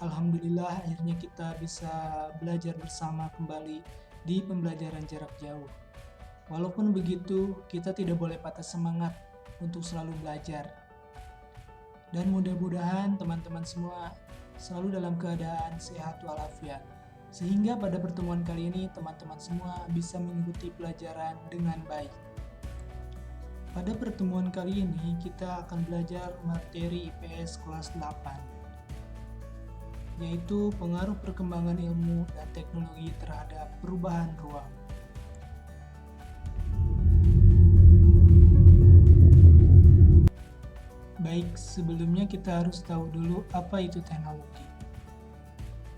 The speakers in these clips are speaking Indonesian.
Alhamdulillah akhirnya kita bisa belajar bersama kembali di pembelajaran jarak jauh. Walaupun begitu, kita tidak boleh patah semangat untuk selalu belajar. Dan mudah-mudahan teman-teman semua selalu dalam keadaan sehat walafiat. Sehingga pada pertemuan kali ini teman-teman semua bisa mengikuti pelajaran dengan baik. Pada pertemuan kali ini kita akan belajar materi IPS kelas 8, yaitu pengaruh perkembangan ilmu dan teknologi terhadap perubahan ruang. Baik, sebelumnya kita harus tahu dulu apa itu teknologi.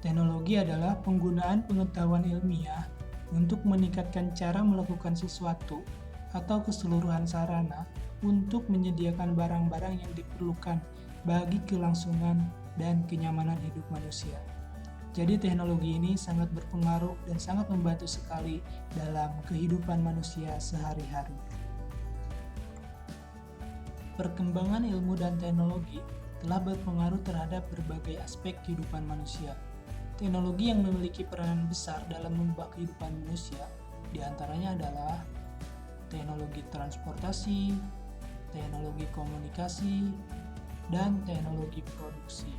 Teknologi adalah penggunaan pengetahuan ilmiah untuk meningkatkan cara melakukan sesuatu atau keseluruhan sarana untuk menyediakan barang-barang yang diperlukan bagi kelangsungan dan kenyamanan hidup manusia. Jadi teknologi ini sangat berpengaruh dan sangat membantu sekali dalam kehidupan manusia sehari-hari. Perkembangan ilmu dan teknologi telah berpengaruh terhadap berbagai aspek kehidupan manusia. Teknologi yang memiliki peranan besar dalam mengubah kehidupan manusia diantaranya adalah teknologi transportasi, teknologi komunikasi, dan teknologi produksi.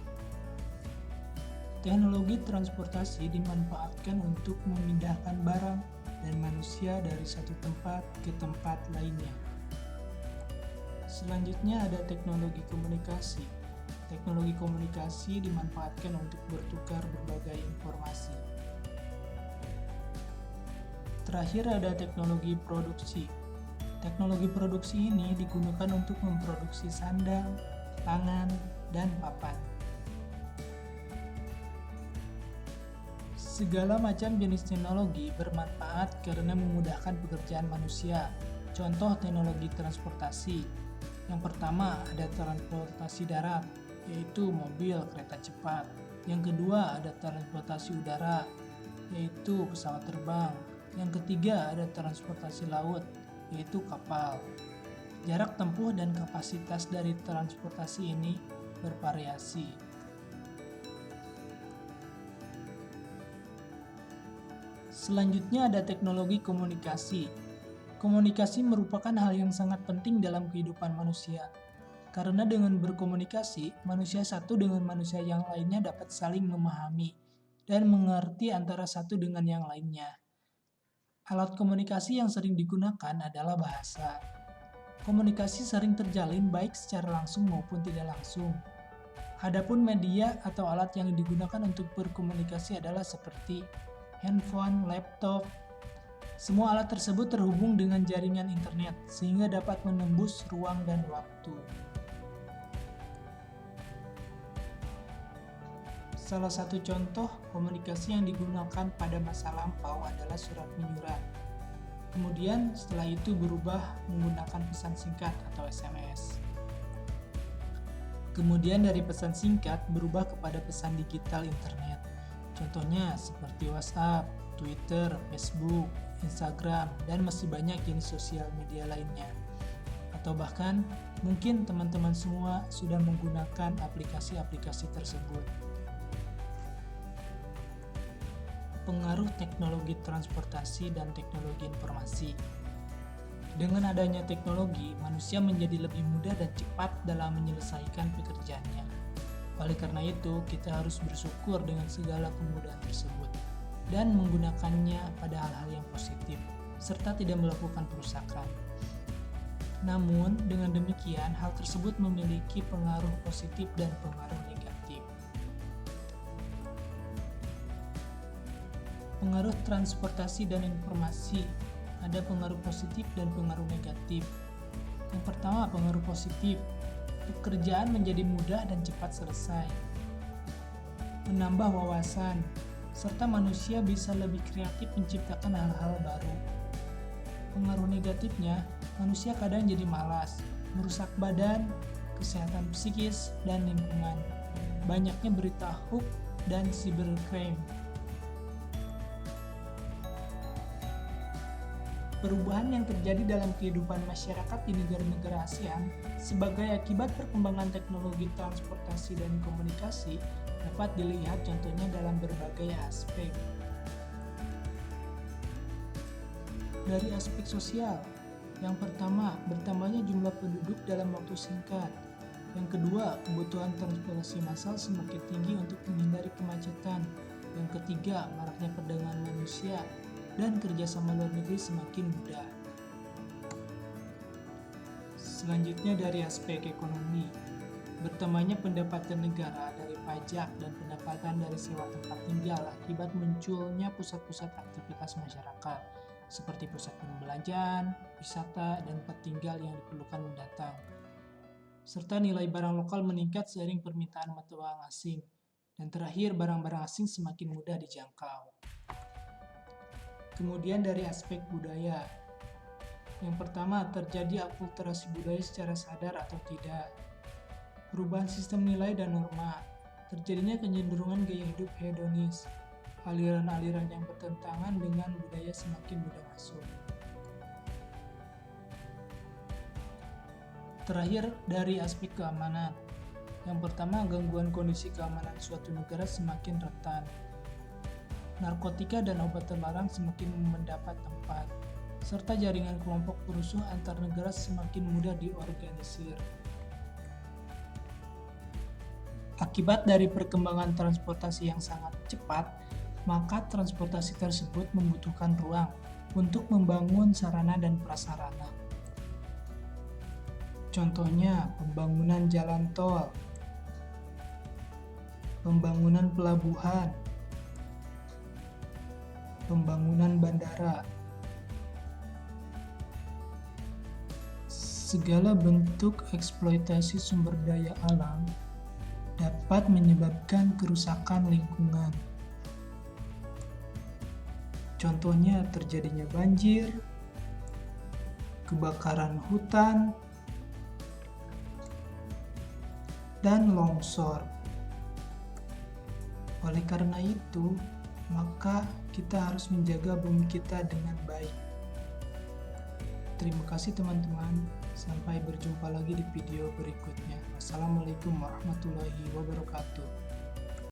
Teknologi transportasi dimanfaatkan untuk memindahkan barang dan manusia dari satu tempat ke tempat lainnya. Selanjutnya ada teknologi komunikasi. Teknologi komunikasi dimanfaatkan untuk bertukar berbagai informasi. Terakhir ada teknologi produksi. Teknologi produksi ini digunakan untuk memproduksi sandal, tangan, dan papan. Segala macam jenis teknologi bermanfaat karena memudahkan pekerjaan manusia. Contoh teknologi transportasi. Yang pertama ada transportasi darat, yaitu mobil kereta cepat. Yang kedua ada transportasi udara, yaitu pesawat terbang. Yang ketiga ada transportasi laut, yaitu kapal. Jarak tempuh dan kapasitas dari transportasi ini bervariasi. Selanjutnya ada teknologi komunikasi. Komunikasi merupakan hal yang sangat penting dalam kehidupan manusia. Karena dengan berkomunikasi, manusia satu dengan manusia yang lainnya dapat saling memahami dan mengerti antara satu dengan yang lainnya. Alat komunikasi yang sering digunakan adalah bahasa. Komunikasi sering terjalin baik secara langsung maupun tidak langsung. Adapun media atau alat yang digunakan untuk berkomunikasi adalah seperti handphone, laptop. Semua alat tersebut terhubung dengan jaringan internet sehingga dapat menembus ruang dan waktu. Salah satu contoh komunikasi yang digunakan pada masa lampau adalah surat menyurat. Kemudian setelah itu berubah menggunakan pesan singkat atau SMS. Kemudian dari pesan singkat berubah kepada pesan digital internet. Contohnya seperti WhatsApp, Twitter, Facebook, Instagram, dan masih banyak jenis sosial media lainnya. Atau bahkan mungkin teman-teman semua sudah menggunakan aplikasi-aplikasi tersebut. Pengaruh teknologi transportasi dan teknologi informasi. Dengan adanya teknologi, manusia menjadi lebih mudah dan cepat dalam menyelesaikan pekerjaannya. Oleh karena itu, kita harus bersyukur dengan segala kemudahan tersebut dan menggunakannya pada hal-hal yang positif, serta tidak melakukan perusakan. Namun, dengan demikian, hal tersebut memiliki pengaruh positif dan pengaruh negatif. Pengaruh transportasi dan informasi. Ada pengaruh positif dan pengaruh negatif. Yang pertama, pengaruh positif. Pekerjaan menjadi mudah dan cepat selesai. Menambah wawasan, serta manusia bisa lebih kreatif menciptakan hal-hal baru. Pengaruh negatifnya, manusia kadang jadi malas, merusak badan, kesehatan psikis, dan lingkungan. Banyaknya berita hoax dan cybercrime. Perubahan yang terjadi dalam kehidupan masyarakat di negara-negara ASEAN sebagai akibat perkembangan teknologi transportasi dan komunikasi Dapat dilihat contohnya dalam berbagai aspek. Dari aspek sosial, yang pertama, bertambahnya jumlah penduduk dalam waktu singkat. Yang kedua, kebutuhan transportasi massal semakin tinggi untuk menghindari kemacetan. Yang ketiga, maraknya perdagangan manusia dan kerjasama luar negeri semakin mudah. Selanjutnya dari aspek ekonomi, bertambahnya pendapatan negara dari pajak dan pendapatan dari sewa tempat tinggal akibat munculnya pusat-pusat aktivitas masyarakat, seperti pusat perbelanjaan, wisata, dan tempat tinggal yang diperlukan mendatang. Serta nilai barang lokal meningkat seiring permintaan mata uang asing. Dan terakhir, barang-barang asing semakin mudah dijangkau. Kemudian dari aspek budaya. Yang pertama, terjadi akulturasi budaya secara sadar atau tidak. Perubahan sistem nilai dan norma. Terjadinya kecenderungan gaya hidup hedonis. Aliran-aliran yang bertentangan dengan budaya semakin mudah masuk. Terakhir, dari aspek keamanan. Yang pertama, gangguan kondisi keamanan suatu negara semakin rentan. Narkotika dan obat terlarang semakin mendapat tempat, serta jaringan kelompok perusuh antar negara semakin mudah diorganisir. Akibat dari perkembangan transportasi yang sangat cepat, maka transportasi tersebut membutuhkan ruang untuk membangun sarana dan prasarana. Contohnya, pembangunan jalan tol, pembangunan pelabuhan, pembangunan bandara. Segala bentuk eksploitasi sumber daya alam dapat menyebabkan kerusakan lingkungan. Contohnya terjadinya banjir, kebakaran hutan, dan longsor. Oleh karena itu, maka kita harus menjaga bumi kita dengan baik. Terima kasih teman-teman. Sampai berjumpa lagi di video berikutnya. Wassalamualaikum warahmatullahi wabarakatuh.